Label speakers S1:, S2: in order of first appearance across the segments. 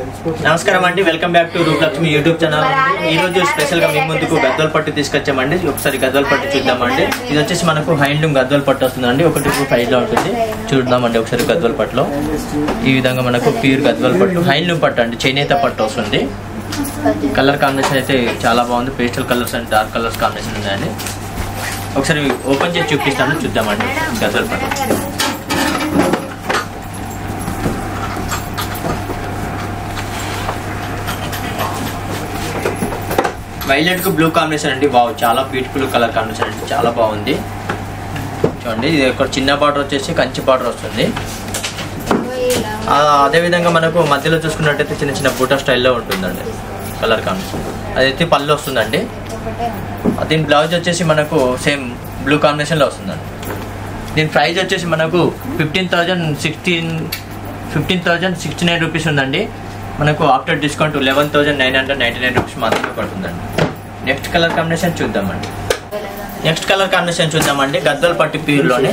S1: నమస్కారం అండి, welcome back to Rupalakshmi YouTube channel. ఈ రోజు స్పెషల్ గా మీ ముందుకు గద్వాల పట్టు తీసుకొచ్చామండి. ఒకసారి గద్వాల పట్టు చూద్దామండి. ఇది వచ్చేసి మనకు హ్యాండ్లూమ్ గద్వాల పట్టు వస్తుందండి. 1 లో ఉంటుంది. చూద్దామండి ఒకసారి గద్వాల పట్టులో. ఈ విధంగా మనకు ప్యూర్ గద్వాల పట్టు హ్యాండ్లూమ్ పట్టు అండి, చేనేత పట్టు వస్తుంది. కలర్ కాంబినేషన్ అయితే చాలా బాగుంది. Pastel colours and dark colours combination ఉన్నాయండి. ఒకసారి ఓపెన్ చేసి చూపిస్తాను, చూద్దామండి గద్వాల పట్టు. వైలెట్ కు బ్లూ కాంబినేషన్ అండి. వావ్, చాలా బ్యూటిఫుల్ కలర్ కాంబినేషన్ అండి, చాలా బాగుంది. చూడండి, ఇది ఒక చిన్న బార్డర్ వచ్చేసి కంచి బార్డర్ వస్తుంది. అదే విధంగా మనకు మధ్యలో చూసుకున్నట్టయితే చిన్న చిన్న బూటా స్టైల్లో ఉంటుందండి కలర్ కాంబినేషన్. అదైతే పళ్ళు వస్తుందండి. దీని బ్లౌజ్ వచ్చేసి మనకు సేమ్ బ్లూ కాంబినేషన్ లో వస్తుందండి. దీని ప్రైస్ వచ్చేసి మనకు 15,069 రూపీస్ ఉందండి. మనకు ఆఫ్టర్ డిస్కౌంట్ 11,999 రూపీస్ మాత్రమే పడుతుందండి. నెక్స్ట్ కలర్ కాంబినేషన్ చూద్దామండి. గద్వాల పట్టు ప్యూర్ లోనే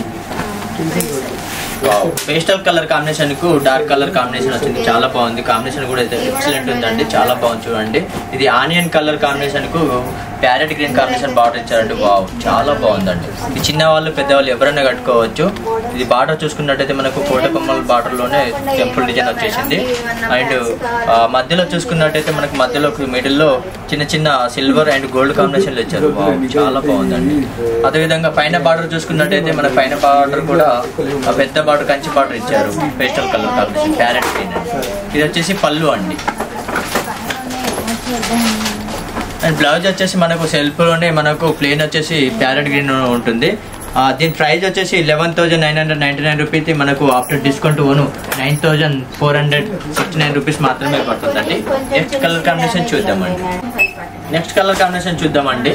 S1: పేస్టల్ కలర్ కాంబినేషన్ కు డార్క్ కలర్ కాంబినేషన్ వచ్చింది. చాలా బాగుంది. కాంబినేషన్ కూడా అయితే ఎక్సలెంట్ ఉందండి, చాలా బాగుంది. చూడండి, ఇది ఆనియన్ కలర్ కాంబినేషన్ కు ప్యారెట్ గ్రీన్ కాంబినేషన్ బార్డర్ ఇచ్చారండి. వావ్, చాలా బాగుందండి. ఇది చిన్న వాళ్ళు పెద్దవాళ్ళు ఎవరైనా కట్టుకోవచ్చు. ఇది బార్డర్ చూసుకున్నట్టయితే మనకు కోటకొమ్మల బార్డర్ లోనే టెంపుల్ డిజైన్ వచ్చేసింది. అండ్ మధ్యలో చూసుకున్నట్టయితే మనకు మధ్యలో మిడిల్ లో చిన్న చిన్న సిల్వర్ అండ్ గోల్డ్ కాంబినేషన్ లో ఇచ్చారు. వావ్, చాలా బాగుందండి. అదేవిధంగా పైన బార్డర్ చూసుకున్నట్టయితే మన పైన బార్డర్ కూడా పెద్ద బార్డర్ కంచి బార్డర్ ఇచ్చారు. Pastel colour combination parrot green. ఇది వచ్చేసి పళ్ళు అండి. అండ్ బ్లౌజ్ వచ్చేసి మనకు సెల్ఫ్ లోనే మనకు ప్లేన్ వచ్చేసి ప్యారెట్ గ్రీన్ ఉంటుంది. దీని ప్రైస్ వచ్చేసి 11,999 రూపీస్. మనకు ఆఫ్టర్ డిస్కౌంట్ 9,469 రూపీస్ మాత్రమే పడుతుందండి. నెక్స్ట్ కలర్ కాంబినేషన్ చూద్దామండి.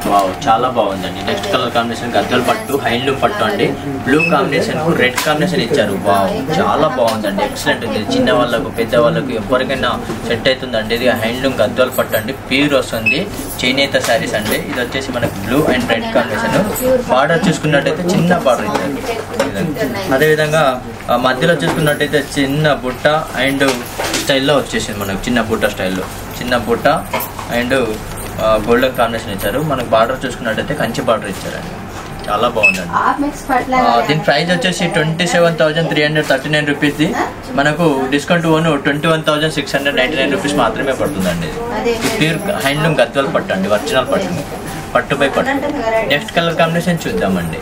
S1: వావ్, చాలా బాగుందండి. నెక్స్ట్ కలర్ కాంబినేషన్ గద్వాల పట్టు హ్యాండ్లూమ్ పట్టు అండి. బ్లూ కాంబినేషన్ కు రెడ్ కాంబినేషన్ ఇచ్చారు. వావ్, చాలా బాగుందండి, ఎక్సలెంట్ ఉంది. చిన్న వాళ్ళకు పెద్ద వాళ్ళకు ఎవరికైనా సెట్ అవుతుందండి. ఇది హ్యాండ్లూమ్ గద్వాల పట్టు అండి, ప్యూర్ వస్తుంది. చేనేత శారీస్ అండి. ఇది వచ్చేసి మనకు blue and red combination. Border చూసుకున్నట్టయితే చిన్న బార్డర్ ఇచ్చారు. అదేవిధంగా మధ్యలో చూసుకున్నట్టయితే చిన్న బుట్ట అండ్ స్టైల్లో వచ్చేసింది. మనకు చిన్న బుట్ట స్టైల్లో చిన్న బుట్ట అండ్ గోల్డెన్ కాంబినేషన్ ఇచ్చారు. మనకు బార్డర్ చూసుకున్నట్టయితే కంచి బార్డర్ ఇచ్చారండి, చాలా బాగుందండి. దీని ప్రైస్ వచ్చేసి 27,339 రూపీస్. మనకు డిస్కౌంట్ 21,699 రూపీస్ మాత్రమే పడుతుందండి. ప్యూర్ హ్యాండ్లూమ్ గద్వాల పట్టు అండి, ఒరిజినల్ పట్టు బై పట్టు. నెక్స్ట్ కలర్ కాంబినేషన్ చూద్దామండి.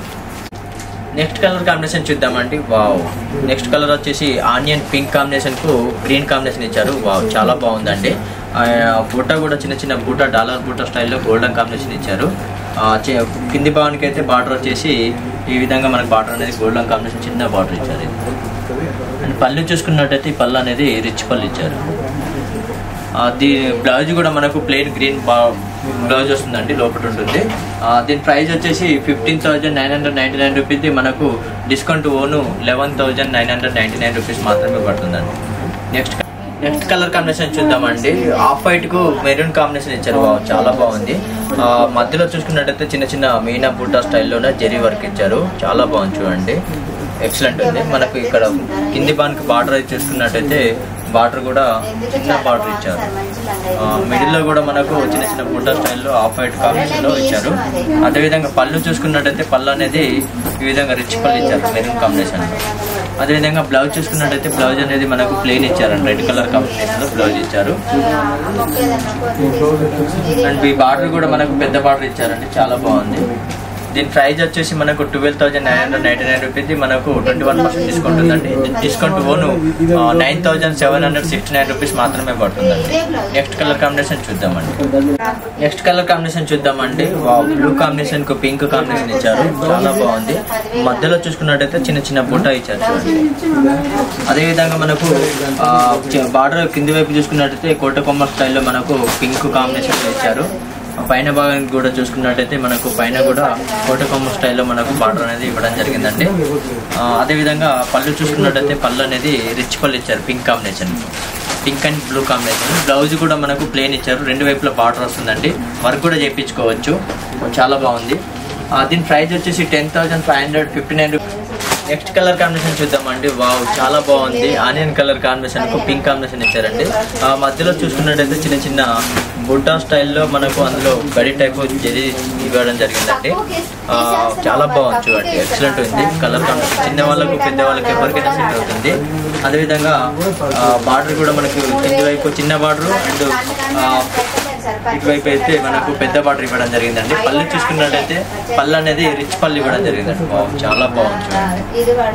S1: వావ్, నెక్స్ట్ కలర్ వచ్చేసి ఆనియన్ పింక్ కాంబినేషన్ కు గ్రీన్ కాంబినేషన్ ఇచ్చారు. వావ్, చాలా బాగుందండి. బూట కూడా చిన్న చిన్న బూట డాలర్ బూట స్టైల్లో గోల్డెన్ కాంబినేషన్ ఇచ్చారు. కింది భాగానికి అయితే బార్డర్ వచ్చేసి ఈ విధంగా మనకు బార్డర్ అనేది గోల్డెన్ కాంబినేషన్ చిన్న బార్డర్ ఇచ్చారు. అండ్ పళ్ళు చూసుకున్నట్టయితే ఈ పళ్ళు అనేది రిచ్ పళ్ళు ఇచ్చారు. బ్లౌజ్ కూడా మనకు ప్లెయిన్ గ్రీన్ బ్లౌజ్ వస్తుందండి, లోపల ఉంటుంది. దీని ప్రైస్ వచ్చేసి 15,999 రూపీస్. మనకు డిస్కౌంట్ 11,999 రూపీస్ మాత్రమే పడుతుందండి. నెక్స్ట్ కలర్ కాంబినేషన్ చూద్దామండి. ఆఫ్ వైట్ కు మెరూన్ కాంబినేషన్ ఇచ్చారు. చాలా బాగుంది. మధ్యలో చూసుకున్నట్టయితే చిన్న చిన్న మీనా బూటా స్టైల్లోనే జెరీ వర్క్ ఇచ్చారు. చాలా బాగుంది, చూడండి, ఎక్సలెంట్ ఉంది. మనకు ఇక్కడ కింది బాన్కి బార్డర్ అయితే చూసుకున్నట్టయితే బార్డర్ కూడా చిన్న బార్డర్ ఇచ్చారు. మిడిల్ లో కూడా మనకు చిన్న చిన్న బూటా స్టైల్లో ఆఫ్ వైట్ కాంబినేషన్ లో ఇచ్చారు. అదేవిధంగా పళ్ళు చూసుకున్నట్టయితే పళ్ళు అనేది ఈ విధంగా రిచ్ పళ్ళు ఇచ్చారు మెరూన్ కాంబినేషన్ లో. అదేవిధంగా బ్లౌజ్ చూసుకున్నట్టయితే బ్లౌజ్ అనేది మనకు ప్లెయిన్ ఇచ్చారండి, రెడ్ కలర్ కాంబినేషన్ లో బ్లౌజ్ ఇచ్చారు. అండ్ ఈ బార్డర్ కూడా మనకు పెద్ద బార్డర్ ఇచ్చారండి, చాలా బాగుంది. దీని ప్రైస్ వచ్చేసి మనకు 12,999 రూపీస్. మనకు 21% డిస్కౌంట్ ఉందండి. డిస్కౌంట్ 9,769 రూపీస్ మాత్రమే పడుతుందండి. నెక్స్ట్ కలర్ కాంబినేషన్ చూద్దామండి. బ్లూ కాంబినేషన్ కు పింక్ కాంబినేషన్ ఇచ్చారు. చాలా బాగుంది. మధ్యలో చూసుకున్నట్టయితే చిన్న చిన్న బూటా ఇచ్చారు, చూడండి. అదేవిధంగా మనకు బార్డర్ కింది వైపు చూసుకున్నట్టయితే కోటకొమ్మ స్టైల్లో మనకు పింక్ కాంబినేషన్ ఇచ్చారు. పైన భాగానికి కూడా చూసుకున్నట్టయితే మనకు పైన కూడా కోటకొమ్మ స్టైల్లో మనకు బార్డర్ అనేది ఇవ్వడం జరిగిందండి. అదేవిధంగా పళ్ళు చూసుకున్నట్టయితే పళ్ళు అనేది రిచ్ పళ్ళు ఇచ్చారు, pink combination, pink and blue combination. Blouse కూడా మనకు ప్లెయిన్ ఇచ్చారు, రెండు వైపులా బార్డర్ వస్తుందండి. వర్క్ కూడా చేయించుకోవచ్చు, చాలా బాగుంది. దీని ప్రైస్ వచ్చేసి 10,559 రూపీస్. నెక్స్ట్ కలర్ కాంబినేషన్ చూద్దామండి. వావ్ చాలా బాగుంది. ఆనియన్ కలర్ కాంబినేషన్ కు పింక్ కాంబినేషన్ ఇచ్చారండి. మధ్యలో చూసుకున్నట్టయితే చిన్న చిన్న బుట్టా స్టైల్లో మనకు అందులో గడి టైప్ జరి ఇవ్వడం జరిగిందండి. చాలా బాగుంది చూడండి, ఎక్సలెంట్ ఉంది. కలర్ కాంబినేషన్ చిన్న వాళ్ళకు పెద్ద వాళ్ళకి ఎవరికైనా సెట్ అవుతుంది. అదేవిధంగా బార్డర్ కూడా మనకు కింది వైపు చిన్న బార్డర్ అండ్ ఇటువైపు అయితే మనకు పెద్ద బార్డర్ ఇవ్వడం జరిగిందండి. పళ్ళు చూసుకున్నట్టయితే పళ్ళు అనేది రిచ్ పళ్ళు ఇవ్వడం జరిగిందండి. చాలా బాగుంది చూడండి.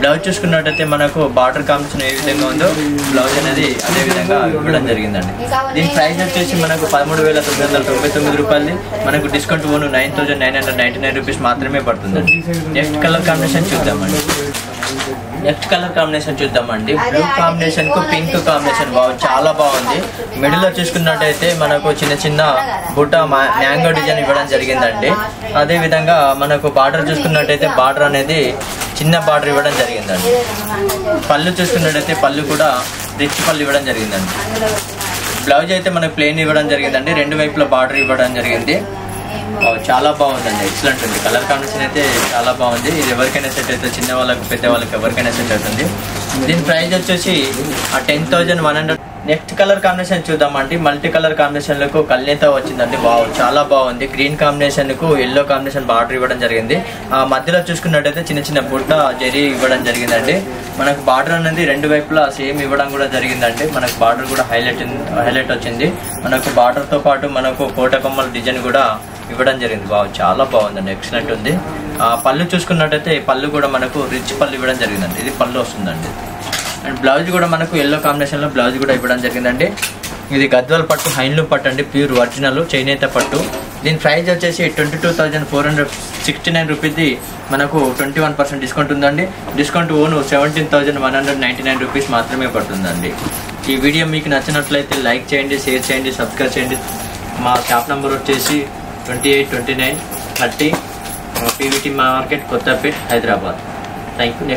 S1: బ్లౌజ్ చూసుకున్నట్టయితే మనకు బార్డర్ కాంబినేషన్ ఏ విధంగా ఉందో బ్లౌజ్ అనేది అదే విధంగా ఇవ్వడం జరిగిందండి. దీని ప్రైస్ వచ్చేసి మనకు 13,999 రూపాయలు. మనకు డిస్కౌంట్ ఓను 9,999 రూపీస్ మాత్రమే పడుతుందండి. నెక్స్ట్ కలర్ కాంబినేషన్ చూద్దామండి. బ్లూ కాంబినేషన్ కు పింక్ కాంబినేషన్ చాలా బాగుంది. మిడిల్ లో చూసుకున్నట్టయితే మనకు చిన్న చిన్న బుట్ట మ్యాంగో డిజైన్ ఇవ్వడం జరిగిందండి. అదే విధంగా మనకు బార్డర్ చూసుకున్నట్టయితే బార్డర్ అనేది చిన్న బార్డర్ ఇవ్వడం జరిగిందండి. పళ్ళు చూసుకున్నట్టయితే పళ్ళు కూడా రిచ్ పళ్ళు ఇవ్వడం జరిగిందండి. బ్లౌజ్ అయితే మనకు ప్లెయిన్ ఇవ్వడం జరిగిందండి. రెండు వైపుల బార్డర్ ఇవ్వడం జరిగింది. చాలా బాగుందండి, ఎక్సలెంట్ ఉంది. కలర్ కాంబినేషన్ అయితే చాలా బాగుంది. ఇది ఎవరికైనా సెట్ అవుతుంది, చిన్న వాళ్ళకి పెద్ద వాళ్ళకి ఎవరికైనా సెట్ అవుతుంది. దీని ప్రైస్ వచ్చేసి 10,100. నెక్స్ట్ కలర్ కాంబినేషన్ చూద్దామండి. మల్టీ కలర్ కాంబినేషన్ లకు కల్నేత వచ్చిందండి. చాలా బాగుంది. గ్రీన్ కాంబినేషన్ కు ఎల్లో కాంబినేషన్ బార్డర్ ఇవ్వడం జరిగింది. మధ్యలో చూసుకున్నట్టయితే చిన్న చిన్న బుట్ట జరీ ఇవ్వడం జరిగిందండి. మనకు బార్డర్ అనేది రెండు వైపులా సేమ్ ఇవ్వడం కూడా జరిగిందండి. మనకు బార్డర్ కూడా హైలైట్ వచ్చింది. మనకు బార్డర్ తో పాటు మనకు కోటకొమ్మల డిజైన్ కూడా ఇవ్వడం జరిగింది. చాలా బాగుందండి, ఎక్సలెంట్ ఉంది. పళ్ళు చూసుకున్నట్టయితే పళ్ళు కూడా మనకు రిచ్ పళ్ళు ఇవ్వడం జరిగిందండి. ఇది పళ్ళు వస్తుందండి. అండ్ బ్లౌజ్ కూడా మనకు ఎల్లో కాంబినేషన్ లో బ్లౌజ్ కూడా ఇవ్వడం జరిగిందండి. ఇది గద్వాల్ పట్టు హ్యాండ్లూమ్ పట్టు అండి, ప్యూర్ ఒరిజినల్ చేనేత పట్టు. దీని ప్రైస్ వచ్చేసి 22,469 రూపీస్. మనకు 21% డిస్కౌంట్ ఉందండి. డిస్కౌంట్ ఓను 17,199 రూపీస్ మాత్రమే పడుతుందండి. ఈ వీడియో మీకు నచ్చినట్లయితే లైక్ చేయండి, షేర్ చేయండి, సబ్స్క్రైబ్ చేయండి. మా షాప్ నెంబర్ వచ్చేసి 282930 PVT market, Kothapet, Hyderabad. Thank you.